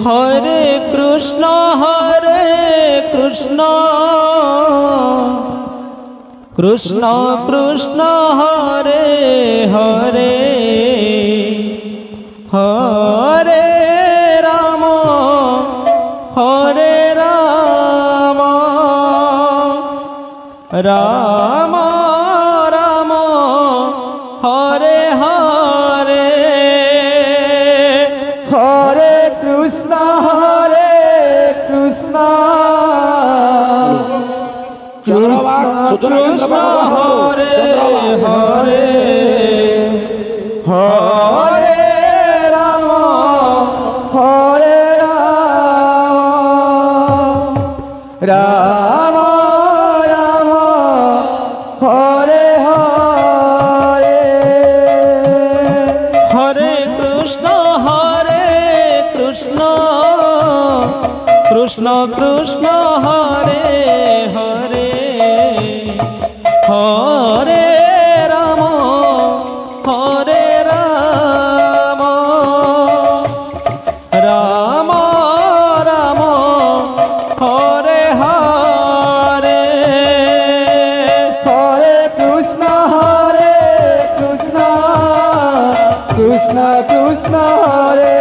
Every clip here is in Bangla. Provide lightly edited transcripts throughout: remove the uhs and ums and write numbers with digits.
হরে কৃষ্ণ কৃষ্ণ কৃষ্ণ হরে হরে হরে রাম রাম রাম হরে হরে হরে কৃষ্ণ কৃষ্ণ কৃষ্ণ হরে হরে হরে রাম রাম রাম হরে হরে হরে কৃষ্ণ কৃষ্ণ কৃষ্ণ হরে হরে হরে রাম রাম রাম হরে হরে হরে কৃষ্ণ কৃষ্ণ কৃষ্ণ কৃষ্ণ হরে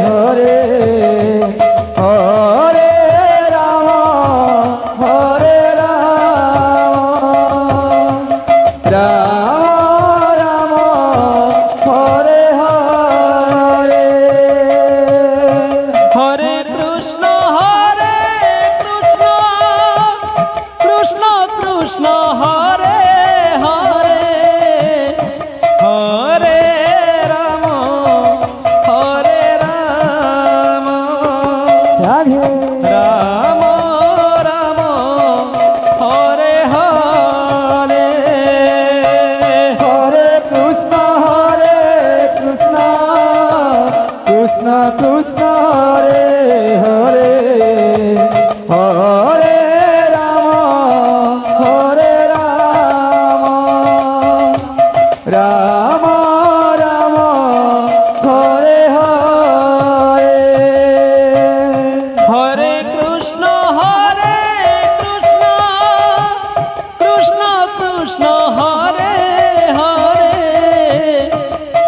হরে হরে রাম রাম রাম হরে হরে হরে কৃষ্ণ কৃষ্ণ কৃষ্ণ হরে হরে হরে রাম রাধে রাম রাম হরে হরে হরে কৃষ্ণ কৃষ্ণ কৃষ্ণ কৃষ্ণ হরে হরে হরে রাম রাম রাম হরে হরে হরে কৃষ্ণ কৃষ্ণ কৃষ্ণ হরে হরে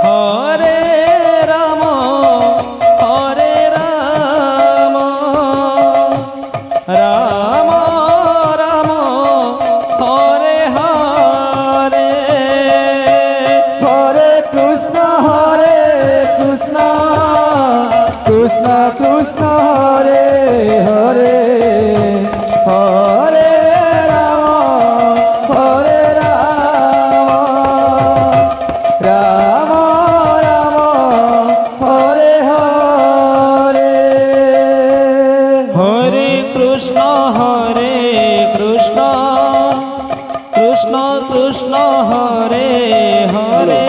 হরে রাম রাম রাম হরে হরে হরে কৃষ্ণ কৃষ্ণ কৃষ্ণ কৃষ্ণ হরে হরে হরে রাম রাম রাম হরে হরে হরে কৃষ্ণ কৃষ্ণ কৃষ্ণ হরে হরে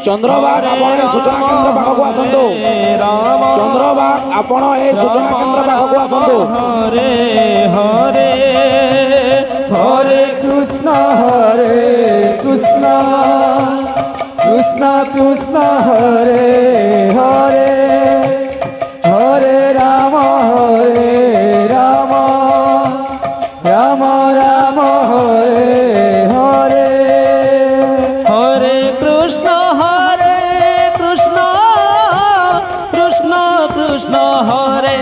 চন্দ্রবাগ ଆପଣ ଏ ସୂଚନା କେନ୍ଦ୍ର ପାଖକୁ ଆସନ୍ତୁ। ଚନ୍ଦ୍ରବାଗ ଆପଣ ଏ ସୂଚନା କେନ୍ଦ୍ର ପାଖକୁ ଆସନ୍ତୁ। ହରେ ହରେ হরে কৃষ্ণ কৃষ্ণ কৃষ্ণ কৃষ্ণ হরে হরে হরে রাম রাম রাম হরে হরে হরে কৃষ্ণ কৃষ্ণ কৃষ্ণ হরে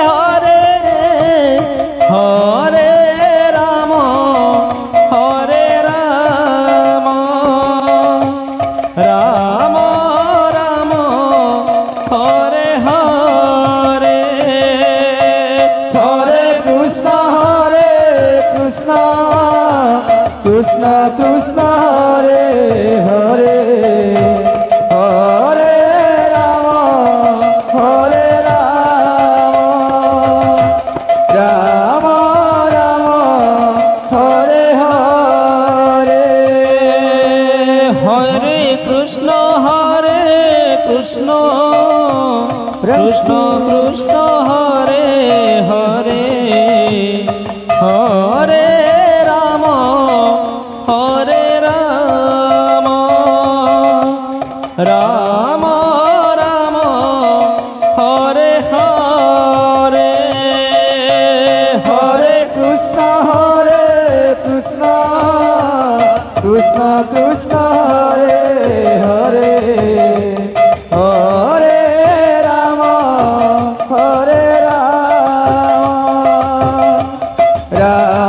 হরে হরে রাম রাম রাম হরে হরে হরে কৃষ্ণ কৃষ্ণ কৃষ্ণ কৃষ্ণ হরে হরে হরে রাম রাম রাম হরে হরে হরে কৃষ্ণ কৃষ্ণ কৃষ্ণ হরে হরে হরে রাম রাম রাম হরে কৃষ্ণ কৃষ্ণ হরে হরে হরে রাম হরে রাম রাম